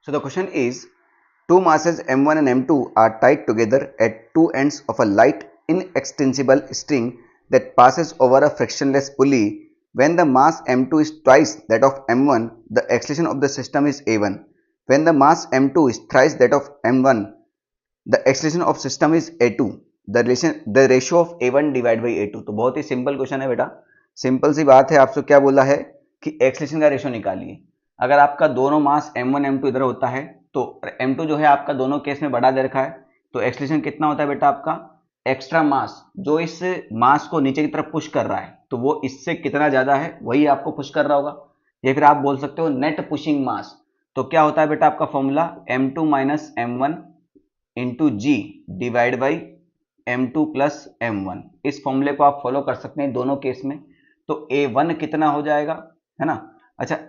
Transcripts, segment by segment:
So the question is, two masses m1 and m2 are tied together at two ends of a light inextensible string that passes over a frictionless pulley. When the mass m2 is twice that of m1, the acceleration of the system is a1. When the mass m2 is thrice that of m1, the acceleration of system is a2. The ratio of a1 divided by a2. तो बहुत ही simple question है बेटा, simple सी बात है। आपसे क्या बोला है कि एक्सलेशन का रेशियो निकालिए। अगर आपका दोनों मास m1 m2 इधर होता है तो m2 जो है आपका दोनों केस में बड़ा दे रखा है, तो एक्सलेशन कितना होता है बेटा आपका, एक्स्ट्रा मास जो इस मास को नीचे की तरफ पुश कर रहा है तो वो इससे कितना ज्यादा है वही आपको पुश कर रहा होगा, या फिर आप बोल सकते हो नेट पुशिंग मास। तो क्या होता है बेटा आपका formula m2 minus m1 into g divide by m2 plus m1। इस फॉर्मूले को आप फॉलो कर सकते हैं दोनों केस में। तो a1 कितना हो जाएगा, है ना। अच्छा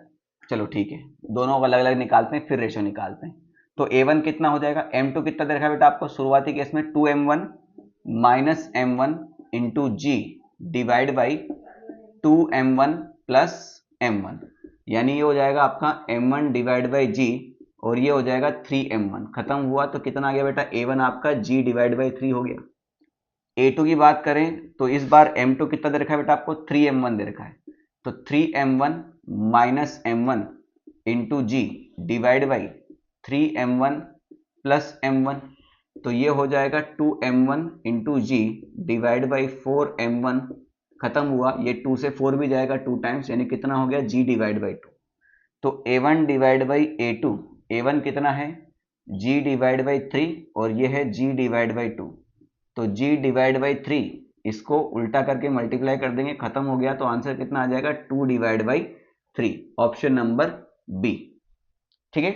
चलो ठीक है, दोनों अलग अलग निकालते हैं फिर रेशियो निकालते हैं। तो a1 कितना हो जाएगा, m2 कितना दे रखा है बेटा आपको शुरुआती केस में 2m1 minus m1 into g divide by 2m1 plus m1, यानी ये हो जाएगा आपका m1 डिवाइड बाई जी और ये हो जाएगा 3m1। खत्म हुआ तो कितना आ गया बेटा, a1 आपका g डिवाइड बाई 3 हो गया। a2 की बात करें तो इस बार m2 कितना दे रखा है बेटा आपको, 3m1 दे रखा है। तो 3m1 minus m1 into g divide by 3m1 plus m1, तो ये हो जाएगा 2m1 into g divide by 4m1। खत्म हुआ, ये 2 से 4 भी जाएगा 2 टाइम्स, यानी कितना हो गया g डिवाइड बाई 2। तो a1 divide by a2, a1 कितना है g डिवाइड बाई 3 और ये है g डिवाइड बाई 2। तो g डिवाइड बाई 3 इसको उल्टा करके मल्टीप्लाई कर देंगे, खत्म हो गया। तो आंसर कितना आ जाएगा 2 divide by 3, option number B. ठीक है।